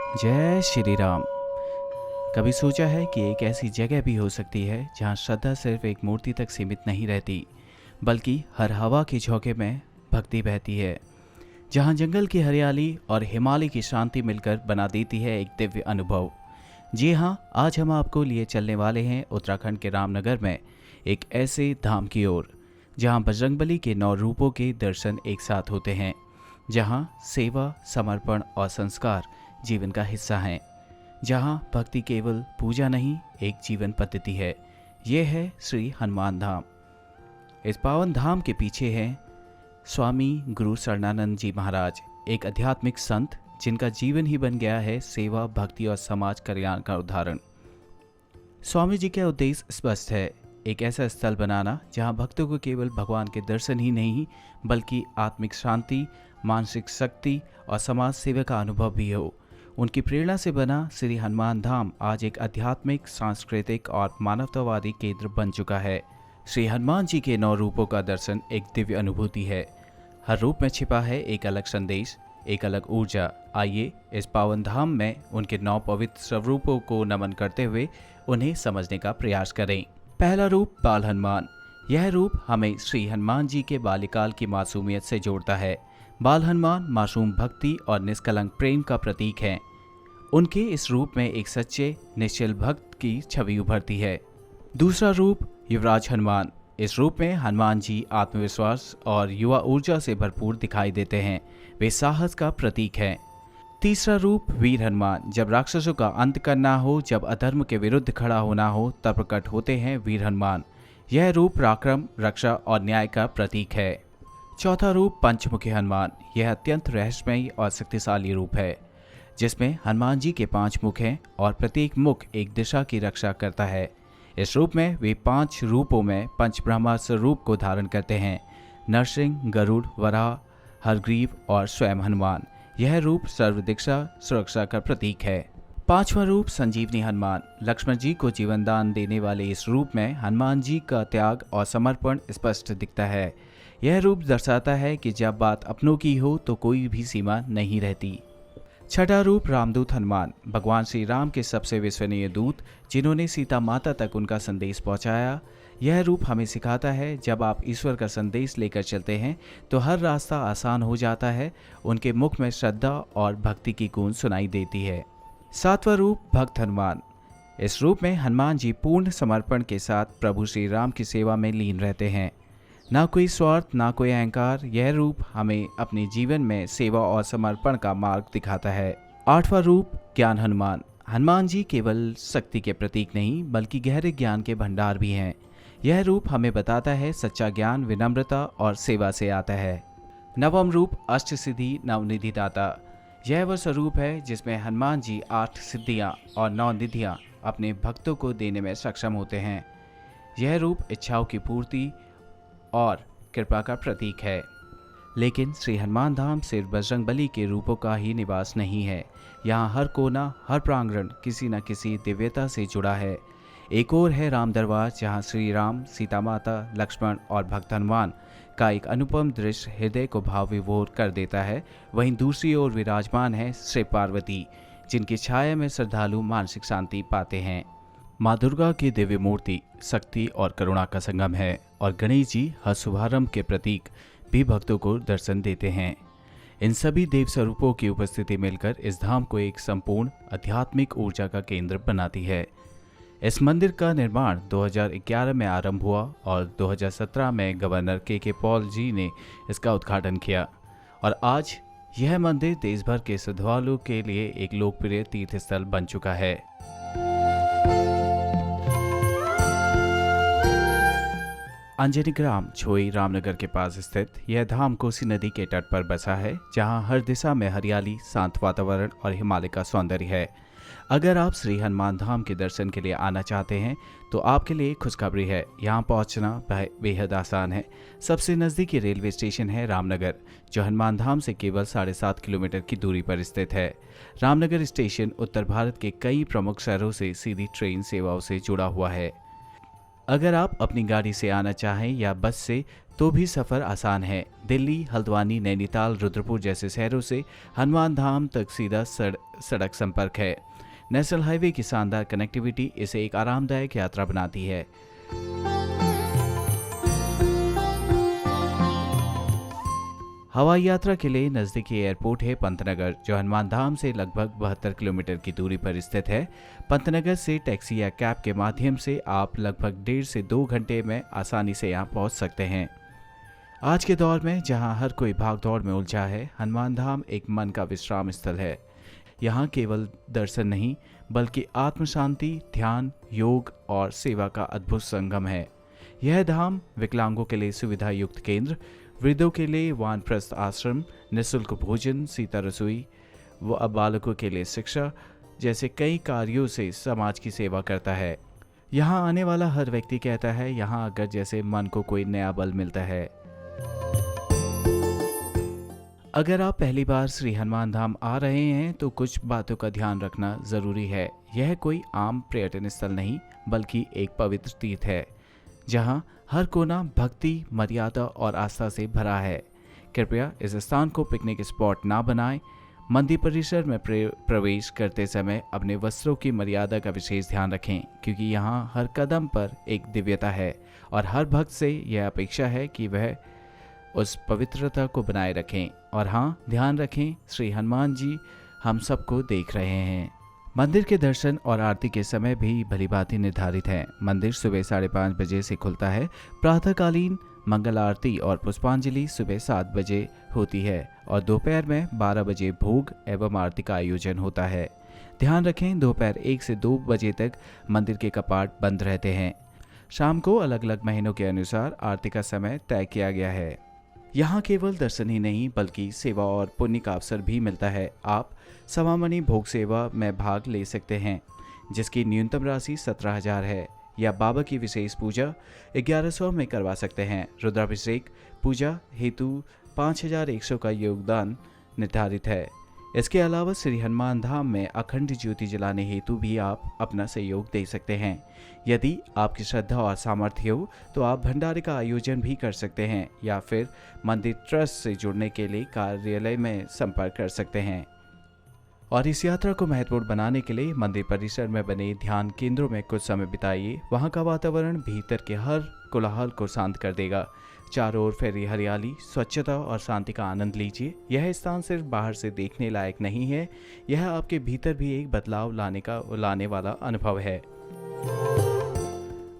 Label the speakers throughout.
Speaker 1: जय श्री राम। कभी सोचा है कि एक ऐसी जगह भी हो सकती है जहां श्रद्धा सिर्फ एक मूर्ति तक सीमित नहीं रहती, बल्कि हर हवा के झोंके में भक्ति बहती है। जहां जंगल की हरियाली और हिमालय की शांति मिलकर बना देती है एक दिव्य अनुभव। जी हाँ, आज हम आपको लिए चलने वाले हैं उत्तराखंड के रामनगर में एक ऐसे धाम की ओर जहां बजरंगबली के 9 रूपों के दर्शन एक साथ होते हैं, जहां सेवा, समर्पण और संस्कार जीवन का हिस्सा हैं, जहां भक्ति केवल पूजा नहीं, एक जीवन पद्धति है। ये है श्री हनुमान धाम। इस पावन धाम के पीछे हैं स्वामी गुरु शरणानंद जी महाराज, एक आध्यात्मिक संत जिनका जीवन ही बन गया है सेवा, भक्ति और समाज कल्याण का उदाहरण। स्वामी जी का उद्देश्य स्पष्ट है, एक ऐसा स्थल बनाना जहां भक्तों को केवल भगवान के दर्शन ही नहीं, बल्कि आत्मिक शांति, मानसिक शक्ति और समाज सेवा का अनुभव भी हो। उनकी प्रेरणा से बना श्री हनुमान धाम आज एक आध्यात्मिक, सांस्कृतिक और मानवतावादी केंद्र बन चुका है। श्री हनुमान जी के 9 रूपों का दर्शन एक दिव्य अनुभूति है। हर रूप में छिपा है एक अलग संदेश, एक अलग ऊर्जा। आइए इस पावन धाम में उनके 9 पवित्र स्वरूपों को नमन करते हुए उन्हें समझने का प्रयास करें। पहला रूप बाल हनुमान। यह रूप हमें श्री हनुमान जी के बाल्यकाल की मासूमियत से जोड़ता है। बाल हनुमान मासूम भक्ति और निष्कलंक प्रेम का प्रतीक हैं। उनके इस रूप में एक सच्चे निश्चल भक्त की छवि उभरती है। दूसरा रूप युवराज हनुमान। इस रूप में हनुमान जी आत्मविश्वास और युवा ऊर्जा से भरपूर दिखाई देते हैं। वे साहस का प्रतीक हैं। तीसरा रूप वीर हनुमान। जब राक्षसों का अंत करना हो, जब अधर्म के विरुद्ध खड़ा होना हो, तब प्रकट होते हैं वीर हनुमान। यह रूप पराक्रम, रक्षा और न्याय का प्रतीक है। चौथा रूप पंचमुखी हनुमान। यह अत्यंत रहस्यमयी और शक्तिशाली रूप है, जिसमें हनुमान जी के 5 मुख हैं और प्रत्येक मुख एक दिशा की रक्षा करता है। इस रूप में वे 5 रूपों में पंच ब्रह्मास्त्र रूप को धारण करते हैं: नरसिंह, गरुड़, वराह, हरग्रीव और स्वयं हनुमान। यह रूप सर्वदिशा सुरक्षा का प्रतीक है। 5वां रूप संजीवनी हनुमान। लक्ष्मण जी को जीवन दान देने वाले इस रूप में हनुमान जी का त्याग और समर्पण स्पष्ट दिखता है। यह रूप दर्शाता है कि जब बात अपनों की हो तो कोई भी सीमा नहीं रहती। छठा रूप रामदूत हनुमान। भगवान श्री राम के सबसे विश्वसनीय दूत, जिन्होंने सीता माता तक उनका संदेश पहुंचाया। यह रूप हमें सिखाता है, जब आप ईश्वर का संदेश लेकर चलते हैं तो हर रास्ता आसान हो जाता है। उनके मुख में श्रद्धा और भक्ति की गूंज सुनाई देती है। 7वां रूप भक्त हनुमान। इस रूप में हनुमान जी पूर्ण समर्पण के साथ प्रभु श्री राम की सेवा में लीन रहते हैं। ना कोई स्वार्थ, ना कोई अहंकार। यह रूप हमें अपने जीवन में सेवा और समर्पण का मार्ग दिखाता है। 8वां रूप ज्ञान हनुमान। हनुमान जी केवल शक्ति के प्रतीक नहीं, बल्कि गहरे ज्ञान के भंडार भी हैं। यह रूप हमें बताता है सच्चा ज्ञान विनम्रता और सेवा से आता है। 9वां रूप अष्ट सिद्धि नवनिधि दाता। यह वह स्वरूप है जिसमें हनुमान जी 8 सिद्धियां और 9 निधियां अपने भक्तों को देने में सक्षम होते हैं। यह रूप इच्छाओं की पूर्ति और कृपा का प्रतीक है। लेकिन श्री हनुमान धाम सिर्फ बजरंगबली के रूपों का ही निवास नहीं है। यहाँ हर कोना, हर प्रांगण किसी न किसी दिव्यता से जुड़ा है। एक और है राम दरबार, जहाँ श्री राम, सीता माता, लक्ष्मण और भक्त हनुमान का एक अनुपम दृश्य हृदय को भाव विभोर कर देता है। वहीं दूसरी ओर विराजमान है श्री पार्वती, जिनकी छाया में श्रद्धालु मानसिक शांति पाते हैं। माँ दुर्गा की दिव्य मूर्ति शक्ति और करुणा का संगम है, और गणेश जी हर शुभारंभ के प्रतीक भी भक्तों को दर्शन देते हैं। इन सभी देव स्वरूपों की उपस्थिति मिलकर इस धाम को एक संपूर्ण आध्यात्मिक ऊर्जा का केंद्र बनाती है। इस मंदिर का निर्माण 2011 में आरंभ हुआ और 2017 में गवर्नर के पॉल जी ने इसका उद्घाटन किया, और आज यह मंदिर देश भर के श्रद्धालुओं के लिए एक लोकप्रिय तीर्थ स्थल बन चुका है। अंजनी ग्राम छोई रामनगर के पास स्थित यह धाम कोसी नदी के तट पर बसा है, जहां हर दिशा में हरियाली, शांत वातावरण और हिमालय का सौंदर्य है। अगर आप श्री हनुमान धाम के दर्शन के लिए आना चाहते हैं तो आपके लिए खुशखबरी है, यहाँ पहुँचना बेहद आसान है। सबसे नज़दीकी रेलवे स्टेशन है रामनगर, जो हनुमान धाम से केवल 7.5 किलोमीटर की दूरी पर स्थित है। रामनगर स्टेशन उत्तर भारत के कई प्रमुख शहरों से सीधी ट्रेन सेवाओं से जुड़ा हुआ है। अगर आप अपनी गाड़ी से आना चाहें या बस से तो भी सफ़र आसान है। दिल्ली, हल्द्वानी, नैनीताल, रुद्रपुर जैसे शहरों से हनुमान धाम तक सीधा सड़क संपर्क है। नेशनल हाईवे की शानदार कनेक्टिविटी इसे एक आरामदायक यात्रा बनाती है। हवाई यात्रा के लिए नज़दीकी एयरपोर्ट है पंतनगर, जो हनुमान धाम से लगभग 72 किलोमीटर की दूरी पर स्थित है। पंतनगर से टैक्सी या कैब के माध्यम से आप लगभग 1.5 से 2 घंटे में आसानी से यहाँ पहुँच सकते हैं। आज के दौर में जहाँ हर कोई भागदौड़ में उलझा है, हनुमान धाम एक मन का विश्राम स्थल है। यहाँ केवल दर्शन नहीं बल्कि आत्म शांति, ध्यान, योग और सेवा का अद्भुत संगम है। यह धाम विकलांगों के लिए सुविधा युक्त केंद्र, वृद्धों के लिए वानप्रस्थ आश्रम, निःशुल्क भोजन, सीता रसोई व बालकों के लिए शिक्षा जैसे कई कार्यों से समाज की सेवा करता है। यहाँ आने वाला हर व्यक्ति कहता है यहाँ आकर जैसे मन को कोई नया बल मिलता है। अगर आप पहली बार श्री हनुमान धाम आ रहे हैं तो कुछ बातों का ध्यान रखना जरूरी है। यह कोई आम पर्यटन स्थल नहीं बल्कि एक पवित्र तीर्थ है, जहाँ हर कोना भक्ति, मर्यादा और आस्था से भरा है। कृपया इस स्थान को पिकनिक स्पॉट ना बनाएं। मंदिर परिसर में प्रवेश करते समय अपने वस्त्रों की मर्यादा का विशेष ध्यान रखें, क्योंकि यहाँ हर कदम पर एक दिव्यता है और हर भक्त से यह अपेक्षा है कि वह उस पवित्रता को बनाए रखें। और हाँ, ध्यान रखें, श्री हनुमान जी हम सबको देख रहे हैं। मंदिर के दर्शन और आरती के समय भी भलीभांति निर्धारित हैं। मंदिर सुबह 5:30 बजे से खुलता है। प्रातःकालीन मंगल आरती और पुष्पांजलि सुबह 7 बजे होती है और दोपहर में 12 बजे भोग एवं आरती का आयोजन होता है। ध्यान रखें, दोपहर 1 से 2 बजे तक मंदिर के कपाट बंद रहते हैं। शाम को अलग अलग महीनों के अनुसार आरती का समय तय किया गया है। यहाँ केवल दर्शन ही नहीं बल्कि सेवा और पुण्य का अवसर भी मिलता है। आप समामणि भोग सेवा में भाग ले सकते हैं, जिसकी न्यूनतम राशि 17,000 है, या बाबा की विशेष पूजा 1100 में करवा सकते हैं। रुद्राभिषेक पूजा हेतु 5,100 का योगदान निर्धारित है। इसके अलावा श्री हनुमान धाम में अखंड ज्योति जलाने हेतु भी आप अपना सहयोग दे सकते हैं। यदि आपकी श्रद्धा और सामर्थ्य हो तो आप भंडारे का आयोजन भी कर सकते हैं या फिर मंदिर ट्रस्ट से जुड़ने के लिए कार्यालय में संपर्क कर सकते हैं। और इस यात्रा को महत्वपूर्ण बनाने के लिए मंदिर परिसर में बने ध्यान केंद्रों में कुछ समय बिताइए। वहाँ का वातावरण भीतर के हर कोलाहल को शांत कर देगा। चारों ओर फैली हरियाली, स्वच्छता और शांति का आनंद लीजिए। यह स्थान सिर्फ बाहर से देखने लायक नहीं है, यह आपके भीतर भी एक बदलाव लाने वाला अनुभव है।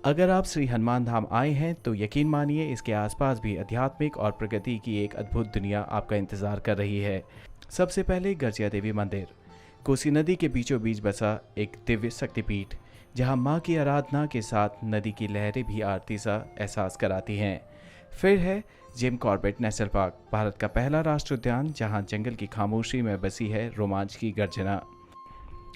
Speaker 1: अगर आप श्री हनुमान धाम आए हैं तो यकीन मानिए इसके आसपास भी आध्यात्मिक और प्रगति की एक अद्भुत दुनिया आपका इंतजार कर रही है। सबसे पहले गर्जिया देवी मंदिर, कोसी नदी के बीचों बीच बसा एक दिव्य शक्तिपीठ, जहां मां की आराधना के साथ नदी की लहरें भी आरती सा एहसास कराती हैं। फिर है Jim Corbett national park, Bharat का पहला राष्ट्रीय उद्यान जहां जंगल की खामोशी में बसी है रोमांच की गर्जना।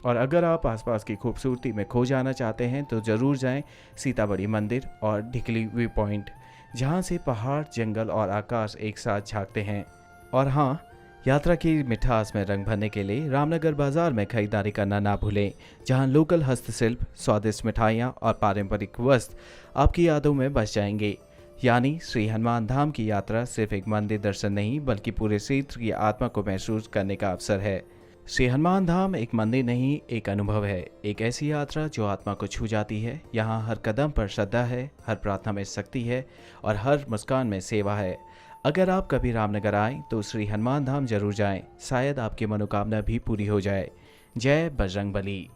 Speaker 1: और अगर आप आसपास की खूबसूरती में खो जाना चाहते हैं तो ज़रूर जाएं सीताबड़ी मंदिर और ढिकली व्यू पॉइंट, जहां से पहाड़, जंगल और आकाश एक साथ झांकते हैं। और हाँ, यात्रा की मिठास में रंग भरने के लिए रामनगर बाजार में खरीदारी करना ना भूलें, जहां लोकल हस्तशिल्प, स्वादिष्ट मिठाइयाँ और पारंपरिक वस्त्र आपकी यादों में बस जाएंगे। यानी श्री हनुमान धाम की यात्रा सिर्फ एक मंदिर दर्शन नहीं बल्कि पूरे क्षेत्र की आत्मा को महसूस करने का अवसर है। श्री हनुमान धाम एक मंदिर नहीं, एक अनुभव है, एक ऐसी यात्रा जो आत्मा को छू जाती है। यहाँ हर कदम पर श्रद्धा है, हर प्रार्थना में शक्ति है और हर मुस्कान में सेवा है। अगर आप कभी रामनगर आएँ तो श्री हनुमान धाम जरूर जाएं, शायद आपकी मनोकामना भी पूरी हो जाए। जय बजरंगबली।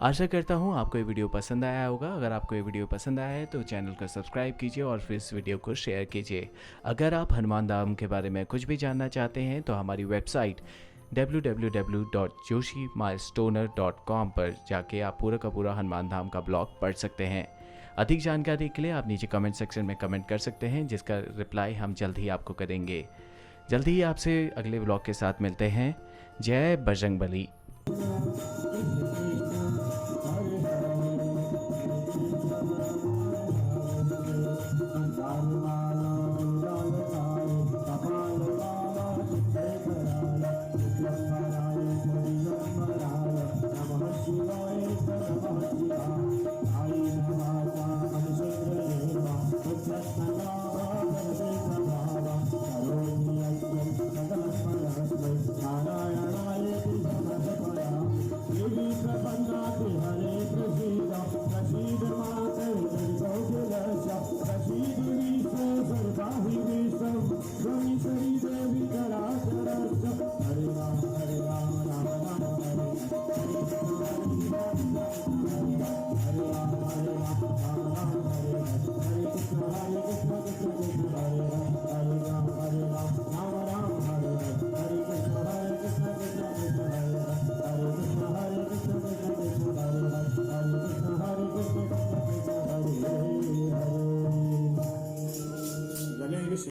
Speaker 1: आशा करता हूँ आपको ये वीडियो पसंद आया होगा। अगर आपको ये वीडियो पसंद आया है तो चैनल को सब्सक्राइब कीजिए और फिर इस वीडियो को शेयर कीजिए। अगर आप हनुमान धाम के बारे में कुछ भी जानना चाहते हैं तो हमारी वेबसाइट www.joshimilstoner.com पर जाके आप पूरा का पूरा हनुमान धाम का ब्लॉग पढ़ सकते हैं। अधिक जानकारी के लिए आप नीचे कमेंट सेक्शन में कमेंट कर सकते हैं, जिसका रिप्लाई हम जल्द ही आपको करेंगे। जल्द ही आपसे अगले ब्लॉग के साथ मिलते हैं। जय बजरंगबली।